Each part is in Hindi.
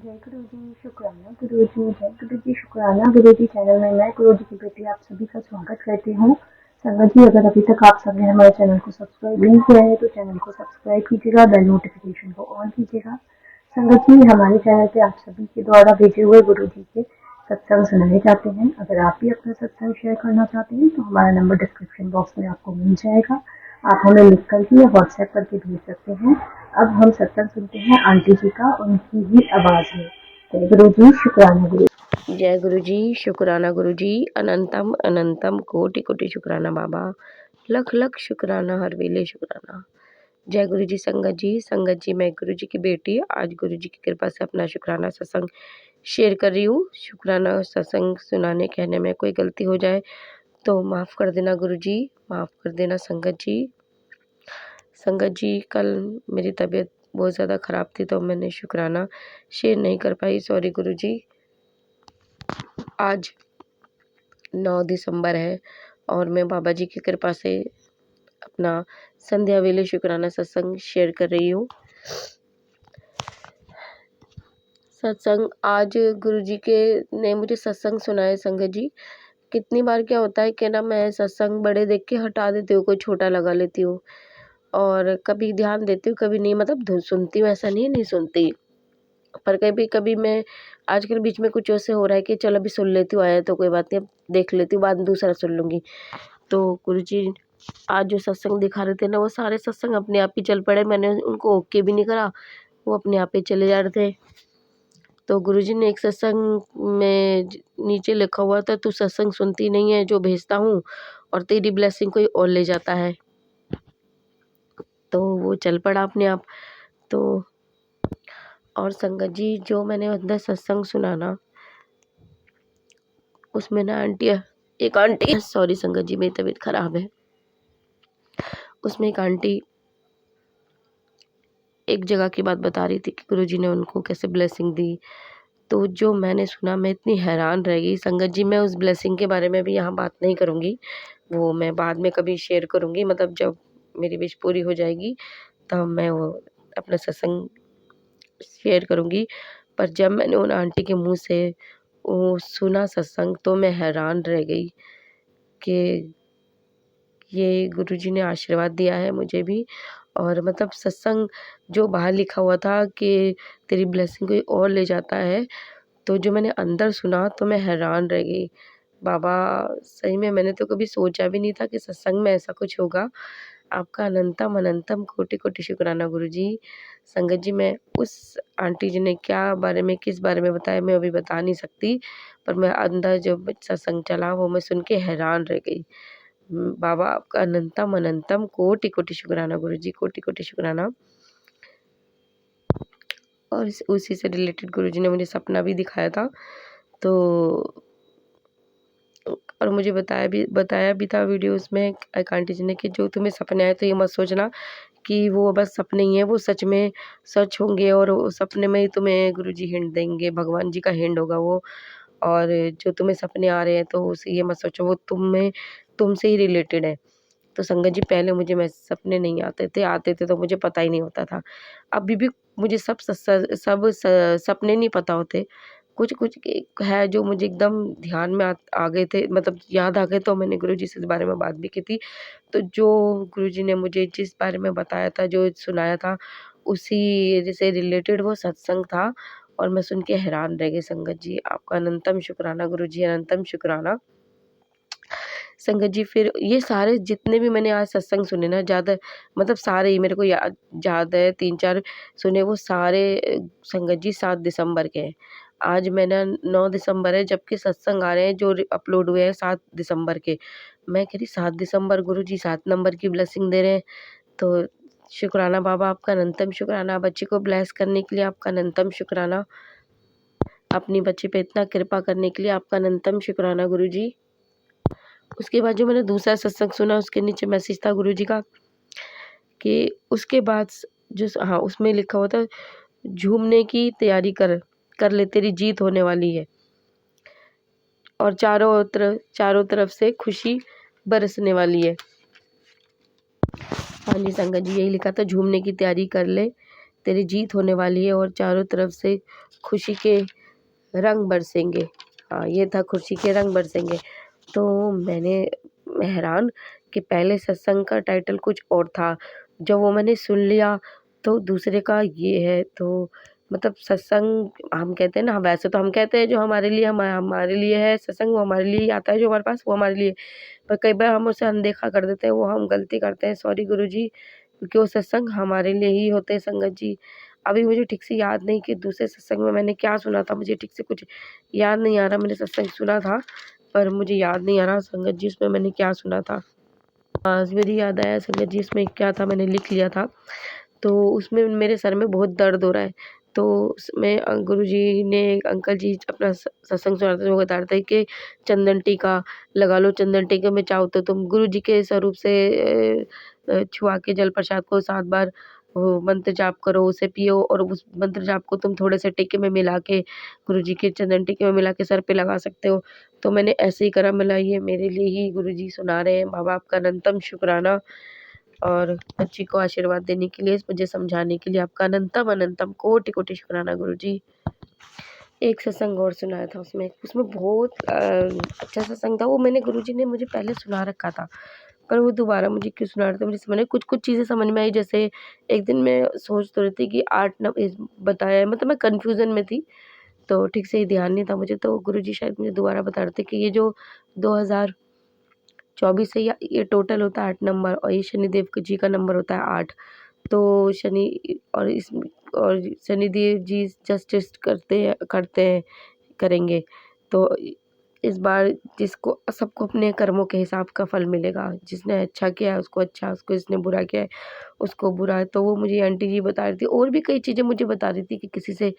जय गुरु जी, शुक्राना गुरु जी। जय गुरु जी, शुक्राना गुरु जी। चैनल में मैं गुरु जी की बेटी आप सभी का स्वागत करती हूँ। संगत जी, अगर अभी तक आप सबने हमारे चैनल को सब्सक्राइब नहीं किया है तो चैनल को सब्सक्राइब कीजिएगा, बेल नोटिफिकेशन को ऑन कीजिएगा। संगत जी, हमारे चैनल पे आप सभी के द्वारा भेजे हुए गुरु जी के सत्संग सुनाए जाते हैं। अगर आप भी अपना सत्संग शेयर करना चाहते हैं तो हमारा नंबर डिस्क्रिप्शन बॉक्स में आपको मिल जाएगा। आप हमें लिख करके या व्हाट्सएप करके भेज सकते हैं। अब हम सत्संग सुनते हैं आंटी जी का, उनकी ही आवाज में। जय गुरु जी, शुक्राना गुरु। जय गुरु जी, शुक्राना गुरु जी। अनंतम अनंतम कोटि कोटि शुक्राना बाबा, लख लख शुक्राना, हर वेले शुक्राना। जय गुरु जी। संगत जी मैं गुरु जी की बेटी आज गुरु जी की कृपा से अपना शुक्राना सत्संग शेयर कर रही हूँ। शुक्राना सत्संग सुनाने कहने में कोई गलती हो जाए तो माफ़ कर देना गुरु जी, माफ़ कर देना संगत जी। संगत जी, कल मेरी तबीयत बहुत ज़्यादा ख़राब थी तो मैंने शुक्राना शेयर नहीं कर पाई, सॉरी गुरु जी। आज 9 दिसंबर है और मैं बाबा जी की कृपा से अपना संध्या वेले शुक्राना सत्संग शेयर कर रही हूँ। सत्संग आज गुरु जी के ने मुझे सत्संग सुनाए। संगत जी, कितनी बार क्या होता है कि ना मैं सत्संग बड़े देख के हटा देती हूँ, कोई छोटा लगा लेती हूँ और कभी ध्यान देती हूँ कभी नहीं, मतलब धुन सुनती हूँ ऐसा नहीं है नहीं सुनती, पर कभी कभी मैं आजकल बीच में कुछ ऐसे हो रहा है कि चलो अभी सुन लेती हूँ, आया तो कोई बात नहीं, अब देख लेती हूँ, बाद में दूसरा सुन लूँगी। तो गुरुजी आज जो सत्संग दिखा रहे थे ना वो सारे सत्संग अपने आप ही चल पड़े, मैंने उनको ओके भी नहीं करा, वो अपने आप ही चले जा रहे थे। तो गुरुजी ने एक सत्संग में नीचे लिखा हुआ था, तू सत्संग सुनती नहीं है जो भेजता हूँ और तेरी ब्लेसिंग कोई और ले जाता है। तो वो चल पड़ा अपने आप। तो और संगत जी, जो मैंने अंदर सत्संग सुना ना उसमें ना एक आंटी सॉरी संगत जी, मेरी तबीयत खराब है। उसमें एक आंटी एक जगह की बात बता रही थी कि गुरुजी ने उनको कैसे ब्लेसिंग दी। तो जो मैंने सुना मैं इतनी हैरान रह गई संगत जी। मैं उस ब्लेसिंग के बारे में भी यहाँ बात नहीं करूँगी, वो मैं बाद में कभी शेयर करूँगी, मतलब जब मेरी विश पूरी हो जाएगी तब मैं वो अपना सत्संग शेयर करूँगी। पर जब मैंने उन आंटी के मुँह से वो सुना सत्संग तो मैं हैरान रह गई कि ये गुरुजी ने आशीर्वाद दिया है मुझे भी। और मतलब सत्संग जो बाहर लिखा हुआ था कि तेरी ब्लेसिंग कोई और ले जाता है, तो जो मैंने अंदर सुना तो मैं हैरान रह गई। बाबा सही में मैंने तो कभी सोचा भी नहीं था कि सत्संग में ऐसा कुछ होगा। आपका अनंतम अनंतम कोटि कोटि शुक्राना गुरुजी। संगत जी, मैं उस आंटी जी ने क्या बारे में किस बारे में बताया मैं अभी बता नहीं सकती, पर मैं अंदर जो सत्संग चला वो मैं सुन के हैरान रह गई। बाबा आपका अनंतम अनंतम कोटि कोटि शुक्राना गुरुजी, कोटि कोटि शुक्राना। और उसी से रिलेटेड गुरुजी ने मुझे सपना भी दिखाया था, तो और मुझे बताया भी था वीडियोस में एक आंटी जी ने कि जो तुम्हें सपने आए तो ये मत सोचना कि वो बस सपने ही हैं, वो सच में सच होंगे और वो सपने में ही तुम्हें गुरुजी हिंट देंगे, भगवान जी का हिंट होगा वो। और जो तुम्हें सपने आ रहे हैं तो उसे ये मत सोचो वो तुमसे ही रिलेटेड है। तो संगत जी, पहले मुझे मैं सपने नहीं आते थे तो मुझे पता ही नहीं होता था। अभी भी मुझे सब सपने नहीं पता होते। कुछ-कुछ है जो मुझे एकदम ध्यान में आ गए थे, मतलब याद आ गए, तो मैंने गुरुजी से इस बारे में बात भी की थी। तो जो गुरुजी ने मुझे जिस बारे में बताया था, जो सुनाया था, उसी से रिलेटेड वो सत्संग था और मैं सुन के हैरान रह गई संगत जी। आपका अनंतम शुक्राना गुरुजी, अनंतम शुक्राना। संगत जी, फिर ये सारे जितने भी मैंने आज सत्संग सुने ना, ज़्यादा मतलब सारे ही मेरे को याद है 3-4 सुने, वो सारे संगत जी 7 दिसंबर के हैं। आज मैंने 9 दिसंबर है जबकि सत्संग आ रहे हैं जो अपलोड हुए हैं 7 दिसंबर के। मैं कह रही 7 दिसंबर गुरुजी 7 नंबर की ब्लेसिंग दे रहे हैं। तो शुक्राना बाबा, आपका अनंतम शुक्राना। बच्ची को ब्लेस करने के लिए आपका अनंतम शुक्राना। अपनी बच्ची पे इतना कृपा करने के लिए आपका अनंतम शुक्राना गुरुजी। उसके बाद जो मैंने दूसरा सत्संग सुना उसके नीचे मैसेज था गुरुजी का कि उसके बाद जो हाँ, उसमें लिखा हुआ था, झूमने की तैयारी कर ले, तेरी जीत होने वाली है और चारों तरफ से खुशी बरसने वाली है। हाँ जी संगत जी, यही लिखा था, झूमने की तैयारी कर ले, तेरी जीत होने वाली है और चारों तरफ से खुशी के रंग बरसेंगे। हाँ, ये था खुशी के रंग बरसेंगे। तो मैं हैरान कि पहले सत्संग का टाइटल कुछ और था, जब वो मैंने सुन लिया तो दूसरे का ये है। तो मतलब सत्संग हम कहते हैं ना, वैसे तो हम कहते हैं जो हमारे लिए हमारे लिए है सत्संग, वो हमारे लिए ही आता है, जो हमारे पास वो हमारे लिए। पर कई बार हम उसे अनदेखा कर देते हैं, वो हम गलती करते हैं, सॉरी गुरुजी, क्योंकि वो सत्संग हमारे लिए ही होते हैं संगत जी। अभी मुझे ठीक से याद नहीं कि दूसरे सत्संग में मैंने क्या सुना था, मुझे ठीक से कुछ याद नहीं आ रहा। मैंने सत्संग सुना था पर मुझे याद नहीं आ रहा संगत जी उसमें मैंने क्या सुना था। मेरी याद आया संगत जी इसमें क्या था, मैंने लिख लिया था। तो उसमें मेरे सर में बहुत दर्द हो रहा है। तो उसमें गुरुजी ने अंकल जी अपना सत्संग सुना रहे थे, वो बता रहे थे कि चंदन टीका लगा लो, चंदन टीके में चाहो तो तुम गुरुजी के स्वरूप से छुआ के जल प्रसाद को 7 बार वो मंत्र जाप करो, उसे पियो और उस मंत्र जाप को तुम थोड़े से टीके में मिला के गुरुजी के चंदन टीके में मिला के सर पे लगा सकते हो। तो मैंने ऐसे ही करा, मिला ये मेरे लिए ही गुरुजी सुना रहे हैं। बाबा आपका अनंतम शुक्राना और बच्ची को आशीर्वाद देने के लिए, मुझे समझाने के लिए आपका अनंतम अनंतम कोटि-कोटि शुक्राना गुरुजी। एक सत्संग और सुनाया था उसमें, उसमें बहुत अच्छा सत्संग था, वो मैंने गुरुजी ने मुझे पहले सुना रखा था, पर वो दोबारा मुझे क्यों सुना रहे थे मुझे समझ नहीं। कुछ-कुछ चीज़ें समझ में आई, जैसे एक दिन मैं सोच तो रही थी कि 8 न इस बताया है, मतलब मैं कन्फ्यूज़न में थी, तो ठीक से ध्यान नहीं था मुझे, तो गुरुजी शायद मुझे दोबारा बता रहे थे कि ये जो 2024 है या ये टोटल होता है 8 नंबर और ये शनिदेव जी का नंबर होता है 8। तो शनिदेव जी जस्टिस करते हैं करेंगे। तो इस बार जिसको सबको अपने कर्मों के हिसाब का फल मिलेगा। जिसने अच्छा किया है उसको अच्छा, उसको जिसने बुरा किया है उसको बुरा है। तो वो मुझे आंटी जी बता रही थी, और भी कई चीज़ें मुझे बता रही थी कि किसी से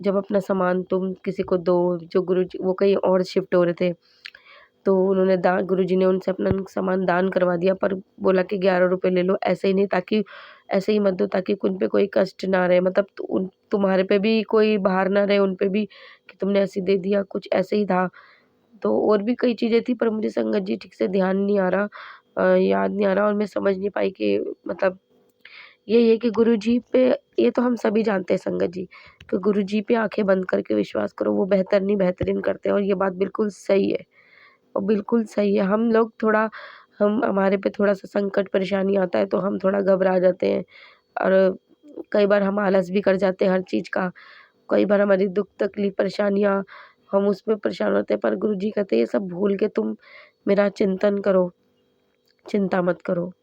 जब अपना सामान तुम किसी को दो, जो गुरुजी वो कहीं और शिफ्ट हो रहे थे, तो उन्होंने गुरुजी ने उनसे अपना सामान दान करवा दिया, पर बोला कि 11 रुपए ले लो, ऐसे ही नहीं, ताकि ऐसे ही मत दो ताकि उन पे कोई कष्ट ना रहे, मतलब तुम्हारे पे भी कोई भार ना रहे उन पे भी कि तुमने ऐसे दे दिया, कुछ ऐसे ही था। तो और भी कई चीज़ें थी पर मुझे संगत जी ठीक से ध्यान नहीं आ रहा, याद नहीं आ रहा और मैं समझ नहीं पाई कि मतलब यही है कि गुरुजी पे, ये तो हम सभी जानते हैं संगत जी कि गुरुजी पे आँखें बंद करके विश्वास करो, वो बेहतर नहीं बेहतरीन करते हैं और ये बात बिल्कुल सही है। और बिल्कुल सही है। हम लोग थोड़ा हम हमारे पे थोड़ा-सा संकट परेशानी आता है तो हम थोड़ा घबरा जाते हैं और कई बार हम आलस भी कर जाते हैं हर चीज़ का। कई बार हमारी दुःख तकलीफ़ परेशानियाँ हम उसमें परेशान होते हैं, पर गुरुजी कहते हैं ये सब भूल के तुम मेरा चिंतन करो, चिंता मत करो,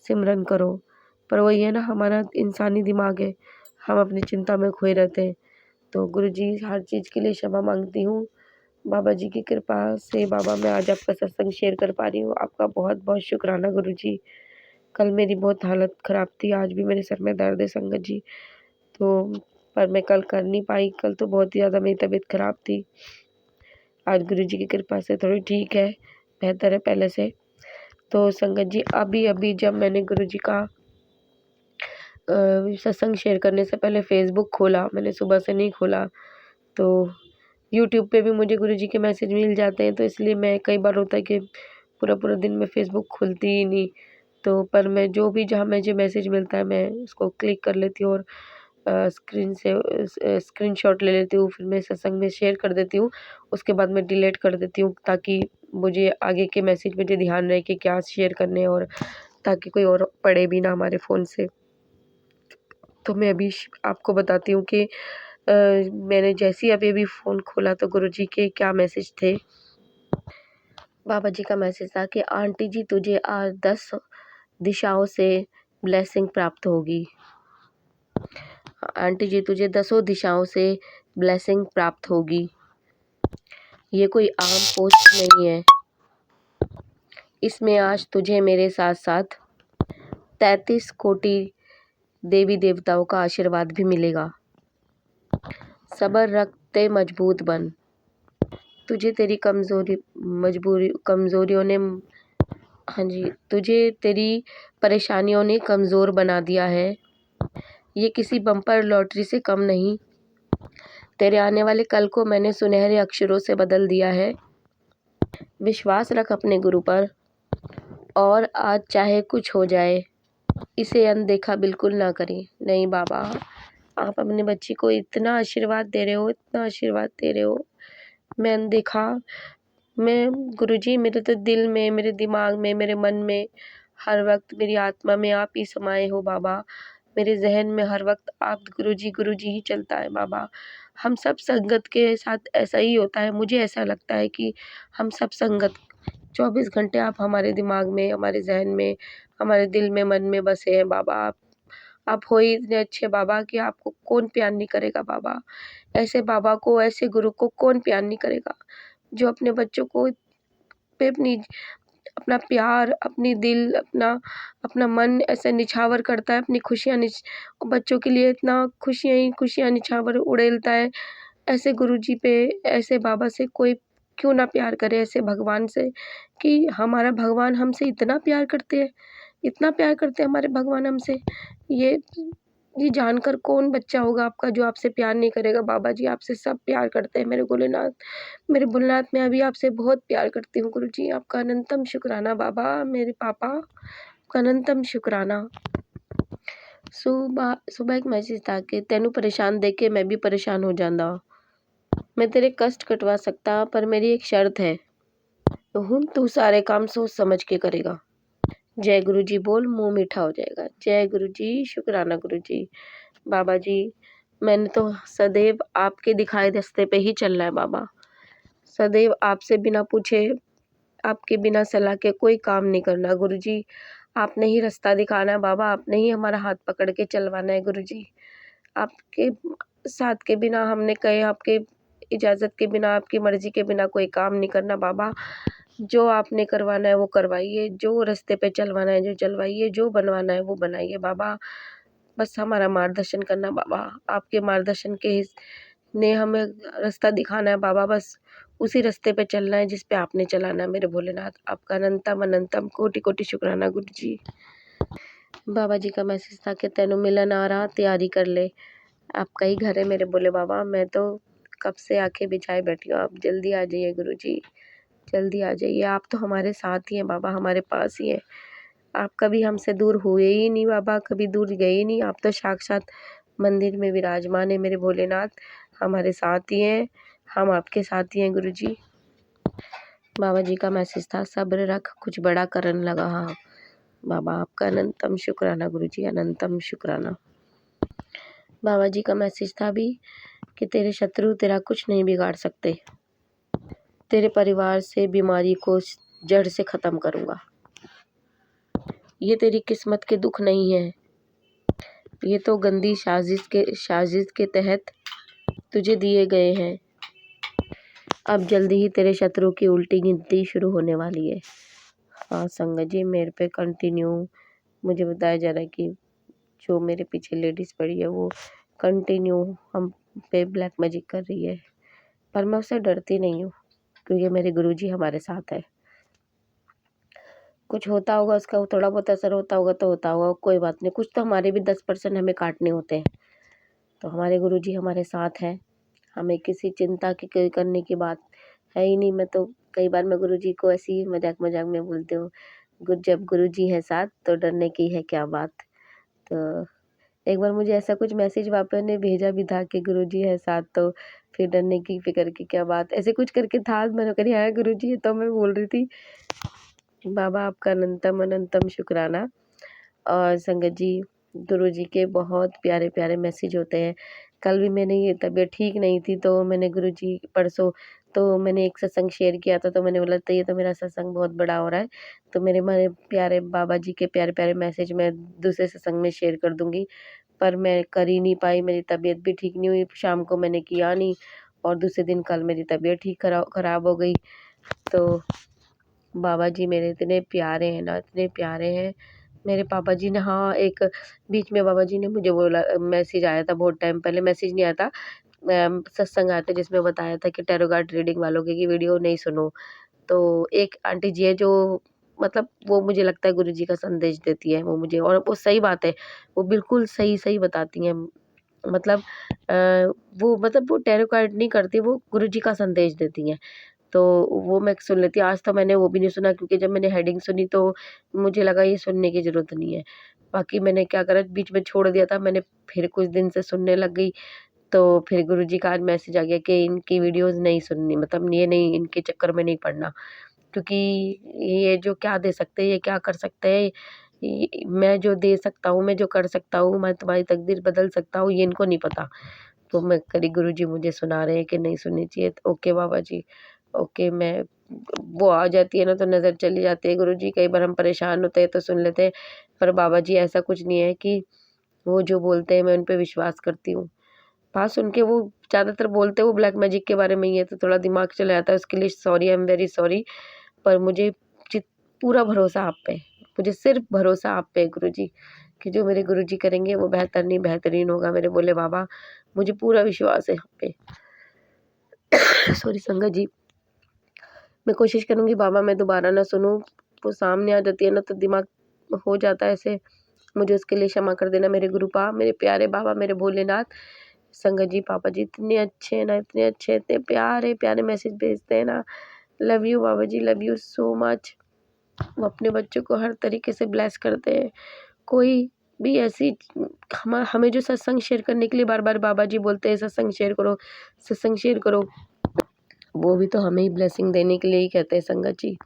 सिमरन करो। पर वही है ना, हमारा इंसानी दिमाग है, हम अपनी चिंता में खोए रहते हैं। तो गुरुजी हर चीज़ के लिए क्षमा माँगती हूँ। बाबा जी की कृपा से बाबा मैं आज आपका सत्संग शेयर कर पा रही हूँ। आपका बहुत-बहुत शुक्राना गुरुजी। कल मेरी बहुत हालत ख़राब थी, आज भी मेरे सर में दर्द है संगत जी। तो पर मैं कल कर नहीं पाई, कल तो बहुत ही ज़्यादा मेरी तबीयत ख़राब थी। आज गुरुजी की कृपा से थोड़ी ठीक है, बेहतर है पहले से। तो संगत जी अभी-अभी जब मैंने गुरुजी का सत्संग शेयर करने से पहले फ़ेसबुक खोला, मैंने सुबह से नहीं खोला, तो यूट्यूब पे भी मुझे गुरुजी के मैसेज मिल जाते हैं, तो इसलिए मैं कई बार होता है कि पूरा-पूरा दिन मैं फ़ेसबुक खोलती ही नहीं। तो पर मैं जो भी जहाँ मुझे मैसेज मिलता है मैं उसको क्लिक कर लेती हूँ और स्क्रीनशॉट ले लेती हूँ, फिर मैं सत्संग में शेयर कर देती हूँ। उसके बाद मैं डिलीट कर देती हूँ ताकि मुझे आगे के मैसेज मुझे ध्यान रहे कि क्या शेयर करने हैं और ताकि कोई और पढ़े भी ना हमारे फ़ोन से। तो मैं अभी आपको बताती हूँ कि मैंने जैसे ही अभी-अभी फ़ोन खोला तो गुरुजी के क्या मैसेज थे। बाबा जी का मैसेज था कि आंटी जी तुझे आज 10 दिशाओं से ब्लेसिंग प्राप्त होगी। आंटी जी तुझे 10 दिशाओं से ब्लेसिंग प्राप्त होगी। ये कोई आम पोस्ट नहीं है। इसमें आज तुझे मेरे साथ-साथ 33 कोटि देवी देवताओं का आशीर्वाद भी मिलेगा। सब्र रखते मजबूत बन। तुझे तेरी कमज़ोरियों ने, हाँ जी, तुझे तेरी परेशानियों ने कमज़ोर बना दिया है। ये किसी बम्पर लॉटरी से कम नहीं। तेरे आने वाले कल को मैंने सुनहरे अक्षरों से बदल दिया है। विश्वास रख अपने गुरु पर और आज चाहे कुछ हो जाए, इसे अनदेखा बिल्कुल ना करें। नहीं बाबा, आप अपने बच्ची को इतना आशीर्वाद दे रहे हो, इतना आशीर्वाद दे रहे हो। मैंने देखा, मैं गुरुजी मेरे तो दिल में, मेरे दिमाग में, मेरे मन में, हर वक्त मेरी आत्मा में आप ही समाये हो बाबा। मेरे ज़हन में हर वक्त आप गुरुजी ही चलता है बाबा। हम सब संगत के साथ ऐसा ही होता है, मुझे ऐसा लगता है कि हम सब संगत 24 घंटे आप हमारे दिमाग में, हमारे ज़हन में, हमारे दिल में, मन में बसे हैं बाबा। आप हो ही इतने अच्छे बाबा कि आपको कौन प्यार नहीं करेगा बाबा। ऐसे बाबा को, ऐसे गुरु को कौन प्यार नहीं करेगा, जो अपने बच्चों को पे अपना प्यार, अपनी दिल, अपना अपना मन ऐसे निछावर करता है, अपनी खुशियाँ बच्चों के लिए इतना खुशियाँ ही खुशियाँ निछावर उड़ेलता है। ऐसे गुरुजी पे, ऐसे बाबा से कोई क्यों ना प्यार करे, ऐसे भगवान से, कि हमारा भगवान हमसे इतना प्यार करते हैं, इतना प्यार करते हैं हमारे भगवान हमसे। ये ये जानकर कौन बच्चा होगा आपका जो आपसे प्यार नहीं करेगा। बाबा जी आपसे सब प्यार करते हैं। मेरे भोलेनाथ, मेरे भोलेनाथ, मैं अभी आपसे बहुत प्यार करती हूँ गुरुजी। आपका अनंतम शुक्राना बाबा, मेरे पापा, आपका अनंतम शुक्राना। सुबह सुबह एक मैसेज था कि तेनू परेशान देख के मैं भी परेशान हो जांदा। मैं तेरे कष्ट कटवा सकता पर मेरी एक शर्त है, हुण तू सारे काम सोच समझ के करेगा। जय गुरुजी बोल, मुंह मीठा हो जाएगा। जय गुरुजी, शुक्राना गुरुजी। बाबा जी, मैंने तो सदैव आपके दिखाए रास्ते पे ही चलना है बाबा। सदैव आपसे बिना पूछे, आपके बिना सलाह के कोई काम नहीं करना गुरुजी। आपने ही रास्ता दिखाना है बाबा, आपने ही हमारा हाथ पकड़ के चलवाना है गुरुजी। आपके साथ के बिना, हमने कहे आपके इजाज़त के बिना, आपकी मर्ज़ी के बिना कोई काम नहीं करना बाबा। जो आपने करवाना है वो करवाइए, जो रास्ते पे चलवाना है जो चलवाइए, जो बनवाना है वो बनाइए बाबा। बस हमारा मार्गदर्शन करना बाबा। आपके मार्गदर्शन के ने हमें रास्ता दिखाना है बाबा। बस उसी रास्ते पे चलना है जिस पे आपने चलाना है मेरे भोलेनाथ। आपका अनंतम अनंतम कोटि कोटि शुक्राना गुरुजी। बाबा जी का मैसेज था कि तेनू मिलन आ रहा, तैयारी कर ले। आपका ही घर है मेरे भोले बाबा। मैं तो कब से आंखें बिछाए बैठी हूँ, आप जल्दी आ जाइए गुरुजी, जल्दी आ जाइए। आप तो हमारे साथ ही हैं बाबा, हमारे पास ही हैं। आप कभी हमसे दूर हुए ही नहीं बाबा, कभी दूर गए ही नहीं। आप तो साक्षात मंदिर में विराजमान है मेरे भोलेनाथ, हमारे साथ ही हैं, हम आपके साथ ही हैं गुरुजी। बाबा जी का मैसेज था, सब्र रख कुछ बड़ा करन लगा। हाँ बाबा, आपका अनंतम शुक्राना गुरुजी, अनंतम शुक्राना। बाबा जी का मैसेज था भी कि तेरे शत्रु तेरा कुछ नहीं बिगाड़ सकते, तेरे परिवार से बीमारी को जड़ से ख़त्म करूँगा। ये तेरी किस्मत के दुख नहीं है, ये तो गंदी साजिश के तहत तुझे दिए गए हैं। अब जल्दी ही तेरे शत्रु की उल्टी गिनती शुरू होने वाली है। हाँ संगत जी, मेरे पे कंटिन्यू मुझे बताया जा रहा है कि जो मेरे पीछे लेडीज़ पड़ी है वो कंटिन्यू हम पे ब्लैक मैजिक कर रही है, पर मैं उससे डरती नहीं हूँ क्योंकि मेरे गुरुजी हमारे साथ है। कुछ होता होगा, उसका थोड़ा बहुत असर होता होगा तो होता होगा, कोई बात नहीं। कुछ तो हमारे भी 10% हमें काटने होते हैं, तो हमारे गुरुजी हमारे साथ हैं। हमें किसी चिंता की करने की बात है ही नहीं। मैं तो कई बार मैं गुरुजी को ऐसे ही मजाक मजाक में बोलती हूँ, जब गुरुजी हैं साथ तो डरने की है क्या बात। तो एक बार मुझे ऐसा कुछ मैसेज वापस ने भेजा भी था कि गुरुजी है साथ तो फिर डरने की फिक्र की क्या बात, ऐसे कुछ करके था। मैंने कही हाँ गुरुजी है, तो मैं बोल रही थी। बाबा आपका अनंतम अनंतम शुक्राना। और संगत जी, गुरुजी के बहुत प्यारे प्यारे मैसेज होते हैं। कल भी मैंने ये तबीयत ठीक नहीं थी तो मैंने गुरुजी परसों तो मैंने एक सत्संग शेयर किया था, तो मैंने बोला तो ये तो मेरा सत्संग बहुत बड़ा हो रहा है, तो मेरे प्यारे बाबा जी के प्यारे प्यारे मैसेज मैं दूसरे सत्संग में शेयर कर दूँगी। पर मैं कर ही नहीं पाई, मेरी तबीयत भी ठीक नहीं हुई, शाम को मैंने किया नहीं और दूसरे दिन कल मेरी तबीयत ठीक खराब हो गई। तो बाबा जी मेरे इतने प्यारे हैं ना, इतने प्यारे हैं। मेरे पापा जी ने, हाँ एक बीच में बाबा जी ने मुझे बोला, मैसेज आया था बहुत टाइम पहले, मैसेज नहीं आया था, सत्संग आया था जिसमें बताया था कि टैरो कार्ड रीडिंग वालों की वीडियो नहीं सुनो। तो एक आंटी जी है जो, मतलब वो मुझे लगता है गुरुजी का संदेश देती है वो मुझे, और वो सही बात है, वो बिल्कुल सही बताती हैं। मतलब वो टैरो कार्ड नहीं करती, वो गुरुजी का संदेश देती हैं। तो वो मैं सुन लेती। आज तो मैंने वो भी नहीं सुना, क्योंकि जब मैंने हेडिंग सुनी तो मुझे लगा ये सुनने की ज़रूरत नहीं है। बाकी मैंने क्या करा, बीच में छोड़ दिया था, मैंने फिर कुछ दिन से सुनने लग गई। तो फिर गुरुजी का आज मैसेज आ गया कि इनकी वीडियोज़ नहीं सुननी, मतलब ये नहीं, इनके चक्कर में नहीं पड़ना, क्योंकि ये जो क्या दे सकते हैं, ये क्या कर सकते हैं, मैं जो दे सकता हूँ, मैं जो कर सकता हूँ, मैं तुम्हारी तकदीर बदल सकता हूँ, ये इनको नहीं पता। तो मैं करी, गुरुजी मुझे सुना रहे हैं कि नहीं सुननी चाहिए, तो ओके बाबा जी, ओके। मैं वो आ जाती है ना तो नज़र चली जाती है गुरुजी, कई बार हम परेशान होते हैं तो सुन लेते हैं, पर बाबा जी ऐसा कुछ नहीं है कि वो जो बोलते हैं मैं उन पे विश्वास करती हूँ। बात सुन के वो ज़्यादातर बोलते हैं वो ब्लैक मैजिक के बारे में ही है, तो थोड़ा दिमाग चला जाता है, उसके लिए sorry, I am very sorry. पर मुझे चित पूरा भरोसा आप पे, मुझे सिर्फ़ भरोसा आप पे है गुरुजी, कि जो मेरे गुरुजी करेंगे वो बेहतर नहीं बेहतरीन होगा मेरे भोले बाबा, मुझे पूरा विश्वास है आप पे। सॉरी संगत जी, मैं कोशिश करूँगी बाबा मैं दोबारा ना सुनूँ, वो सामने आ जाती है ना तो दिमाग हो जाता है ऐसे, मुझे उसके लिए क्षमा कर देना मेरे गुरुपा, मेरे प्यारे बाबा, मेरे भोलेनाथ। संगत जी, पापा जी इतने अच्छे हैं ना, इतने अच्छे, इतने प्यारे-प्यारे मैसेज भेजते हैं ना। Love you Baba ji, love you so much. वो अपने बच्चों को हर तरीके से ब्लेस करते हैं। कोई भी ऐसी हमें जो सत्संग शेयर करने के लिए बार-बार बाबा जी बोलते हैं सत्संग शेयर करो, सत्संग शेयर करो, वो भी तो हमें ही ब्लेसिंग देने के लिए ही कहते हैं संगत जी।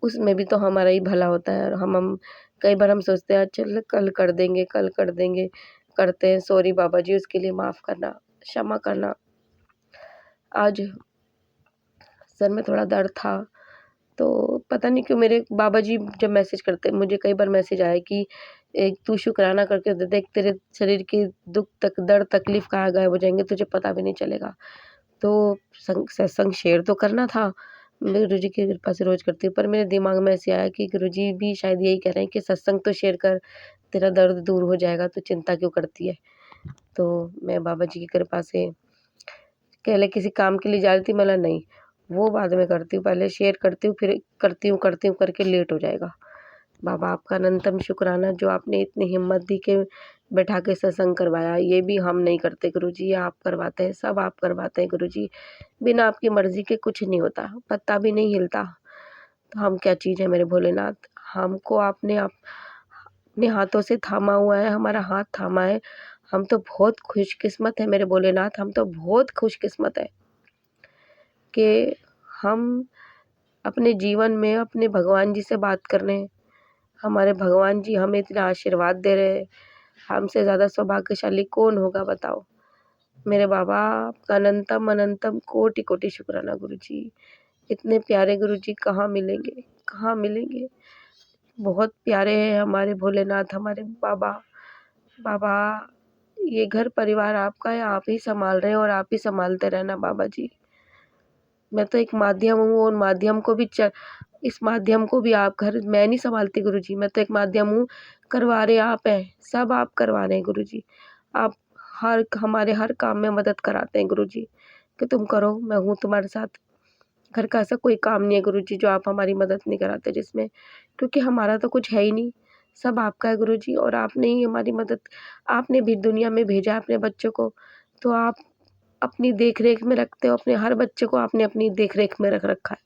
उसमें भी तो हमारा ही भला होता है, और हम कई बार हम सोचते हैं चल कल कर देंगे, कल कर देंगे, करते हैं। सॉरी बाबा जी, उसके लिए माफ़ करना, क्षमा करना। आज सर में थोड़ा दर्द था, तो पता नहीं क्यों मेरे बाबा जी जब मैसेज करते हैं, मुझे कई बार मैसेज आया कि एक तू शुकराना करके दे देख, तेरे शरीर की दुःख तक दर्द तकलीफ़ कहाँ गायब हो जाएँगे, तुझे पता भी नहीं चलेगा। तो सत्संग शेयर तो करना था, मैं गुरुजी की कृपा से रोज़ करती हूँ, पर मेरे दिमाग में ऐसे आया कि गुरुजी भी शायद यही कह रहे हैं कि सत्संग तो शेयर कर, तेरा दर्द दूर हो जाएगा, तू चिंता क्यों करती है। तो मैं बाबा जी की कृपा से पहले किसी काम के लिए जा रही थी, बोला नहीं, वो बाद में करती हूँ, पहले शेयर करती हूँ, फिर करती हूँ करके लेट हो जाएगा। बाबा आपका अनंतम शुक्राना, जो आपने इतनी हिम्मत दी कि बैठा के सत्संग करवाया, ये भी हम नहीं करते गुरुजी, ये आप करवाते हैं, सब आप करवाते हैं गुरुजी। बिना आपकी मर्ज़ी के कुछ नहीं होता, पत्ता भी नहीं हिलता, तो हम क्या चीज़ है मेरे भोलेनाथ। हमको आपने अपने हाथों से थामा हुआ है, हमारा हाथ थामा है, हम तो बहुत खुशकिस्मत है मेरे भोलेनाथ, हम तो बहुत खुशकिस्मत है कि हम अपने जीवन में अपने भगवान जी से बात कर रहे हैं। हमारे भगवान जी हमें इतना आशीर्वाद दे रहे हैं, हमसे ज़्यादा सौभाग्यशाली कौन होगा बताओ। मेरे बाबा आपका अनंतम अनंतम कोटि-कोटि शुक्राना गुरुजी। इतने प्यारे गुरुजी कहाँ मिलेंगे, कहाँ मिलेंगे। बहुत प्यारे हैं हमारे भोलेनाथ, हमारे बाबा। बाबा ये घर परिवार आपका है, आप ही सँभाल रहे हैं और आप ही सँभालते रहना बाबा जी। मैं तो एक माध्यम हूँ, और माध्यम को भी इस माध्यम को भी आप घर मैं नहीं सँभालती गुरुजी, मैं तो एक माध्यम हूँ, करवा रहे आप हैं, सब आप करवा रहे हैं गुरुजी। आप हमारे हर काम में मदद कराते हैं गुरुजी, कि तुम करो, मैं हूँ तुम्हारे साथ। घर का ऐसा कोई काम नहीं है गुरुजी जो आप हमारी मदद नहीं कराते जिसमें, क्योंकि हमारा तो कुछ है ही नहीं, सब आपका है गुरुजी, और आपने ही हमारी मदद, आपने भी दुनिया में भेजा है अपने बच्चों को, तो आप अपनी देख-रेख में रखते हो, अपने हर बच्चे को आपने अपनी देख-रेख में रख रखा है।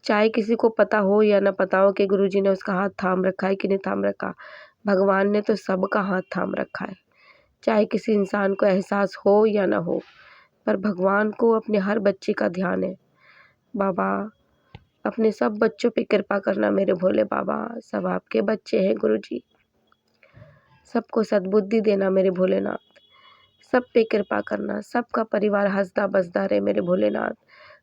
चाहे किसी को पता हो या ना पता हो कि गुरुजी ने उसका हाथ थाम रखा है कि नहीं थाम रखा, भगवान ने तो सबका हाथ थाम रखा है। चाहे किसी इंसान को एहसास हो या ना हो, पर भगवान को अपने हर बच्चे का ध्यान है। बाबा अपने सब बच्चों पे कृपा करना मेरे भोले बाबा, सब आपके बच्चे हैं गुरुजी। सबको सद्बुद्धि देना मेरे भोलेनाथ, सब पे कृपा करना, सबका परिवार हँसता-बसता रहे मेरे भोलेनाथ।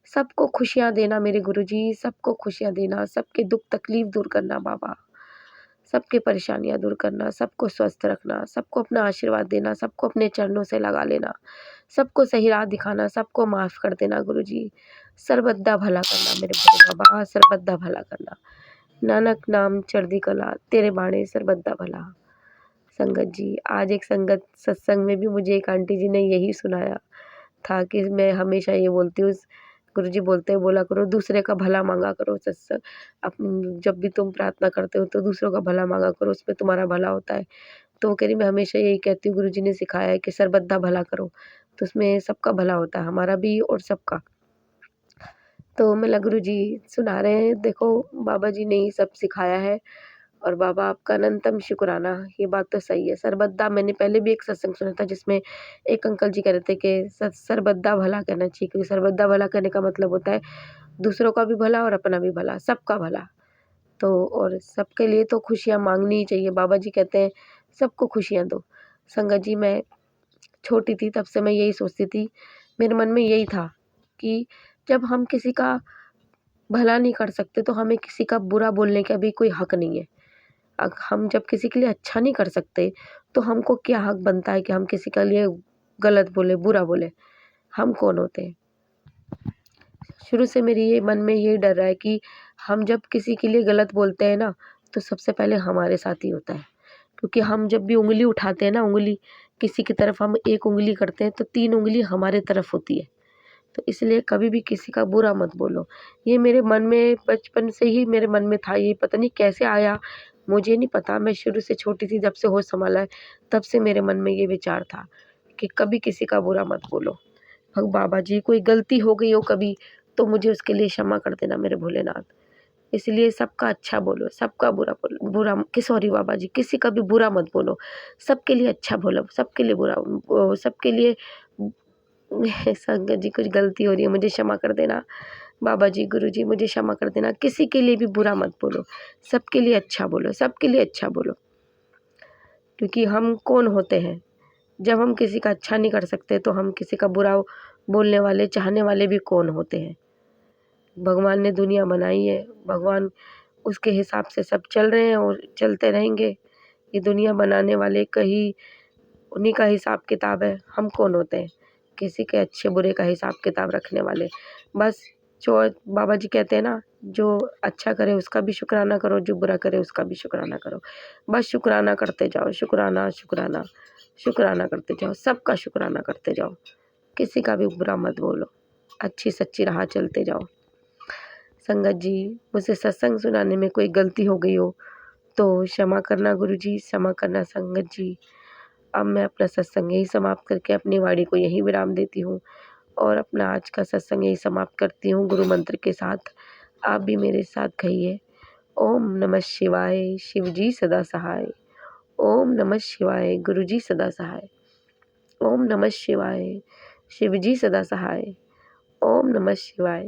सबको खुशियाँ देना मेरे गुरुजी, सबको खुशियाँ देना, सबके दुःख तकलीफ़ दूर करना बाबा। सबकी परेशानियाँ दूर करना, सबको स्वस्थ रखना, सबको अपना आशीर्वाद देना, सबको अपने चरणों से लगा लेना, सबको सही राह दिखाना, सबको माफ़ कर देना गुरुजी। सर्वदा भला करना मेरे भोले बाबा, सर्वदा भला करना। नानक नाम चढ़दी कला, तेरे बाणे सर्वदा भला। संगत जी, आज एक संगत सत्संग में भी मुझे एक आंटी जी ने यही सुनाया था कि मैं हमेशा ये बोलती हूँ, गुरुजी बोलते हैं बोला करो दूसरे का भला मांगा करो, सत्संग जब भी तुम प्रार्थना करते हो तो दूसरों का भला मांगा करो, उसमें तुम्हारा भला होता है। तो वो कह रही मैं हमेशा यही कहती हूँ, गुरुजी ने सिखाया है कि सर्वदा भला करो, तो उसमें सबका भला होता है, हमारा भी और सबका। तो मेरा गुरुजी सुना रहे हैं, देखो बाबा जी ने ही सब सिखाया है और बाबा आपका अनंतम शुक्राना। ये बात तो सही है। सर्वदा मैंने पहले भी एक सत्संग सुना था जिसमें एक अंकल जी कह रहे थे कि सर्वदा भला कहना चाहिए, क्योंकि सर्वदा भला कहने का मतलब होता है दूसरों का भी भला और अपना भी भला, सबका भला। तो और सबके लिए तो खुशियाँ मांगनी ही चाहिए। बाबा जी कहते हैं सबको खुशियाँ दो। संगत जी, मैं छोटी थी तब से मैं यही सोचती थी, मेरे मन में यही था कि जब हम किसी का भला नहीं कर सकते तो हमें किसी का बुरा बोलने का भी कोई हक नहीं है। हम जब किसी के लिए अच्छा नहीं कर सकते तो हमको क्या हक बनता है कि हम किसी के लिए गलत बोले, बुरा बोले? हम कौन होते हैं? शुरू से मेरी ये मन में ये डर रहा है कि हम जब किसी के लिए गलत बोलते हैं ना, तो सबसे पहले हमारे साथ ही होता है। क्योंकि हम जब भी उँगली उठाते हैं ना, उँगली किसी की तरफ हम एक उँगली करते हैं तो 3 उँगली हमारे तरफ होती है। तो इसलिए कभी भी किसी का बुरा मत बोलो। ये मेरे मन में बचपन से ही मेरे मन में था, ये पता नहीं कैसे आया, मुझे नहीं पता। मैं शुरू से छोटी थी, जब से होश संभाला है, तब से मेरे मन में ये विचार था कि कभी किसी का बुरा मत बोलो। बाबा जी, कोई गलती हो गई हो कभी तो मुझे उसके लिए क्षमा कर देना मेरे भोलेनाथ। इसलिए सबका अच्छा बोलो, सबका बुरा बोलो, सॉरी बाबा जी, किसी का भी बुरा मत बोलो। सबके लिए अच्छा बोलो, सबके लिए बुरा सबके लिए संगत जी, कुछ गलती हो रही है, मुझे क्षमा कर देना। बाबा जी, गुरु जी, मुझे क्षमा कर देना। किसी के लिए भी बुरा मत बोलो, सबके लिए अच्छा बोलो, सबके लिए अच्छा बोलो। क्योंकि हम कौन होते हैं? जब हम किसी का अच्छा नहीं कर सकते तो हम किसी का बुरा बोलने वाले, चाहने वाले भी कौन होते हैं? भगवान ने दुनिया बनाई है, भगवान उसके हिसाब से सब चल रहे हैं और चलते रहेंगे। ये दुनिया बनाने वाले उन्हीं का हिसाब किताब है। हम कौन होते हैं किसी के अच्छे बुरे का हिसाब किताब रखने वाले? बस जो बाबा जी कहते हैं ना, जो अच्छा करे उसका भी शुक्राना करो, जो बुरा करे उसका भी शुक्राना करो। बस शुक्राना करते जाओ, शुक्राना शुक्राना शुक्राना करते जाओ, सबका शुक्राना करते जाओ। किसी का भी बुरा मत बोलो, अच्छी सच्ची राह चलते जाओ। संगत जी, मुझसे सत्संग सुनाने में कोई गलती हो गई हो तो क्षमा करना गुरुजी, क्षमा करना संगत जी। अब मैं अपना सत्संग यही समाप्त करके अपनी वाणी को यहीं विराम देती हूँ और अपना आज का सत्संग यही समाप्त करती हूँ गुरु मंत्र के साथ। आप भी मेरे साथ कहिए, ओम नमः शिवाय, शिव जी सदा सहाय। ओम नमः शिवाय, गुरु जी सदा सहाय। ओम नमः शिवाय, शिव जी सदा सहाय। ओम नमः शिवाय।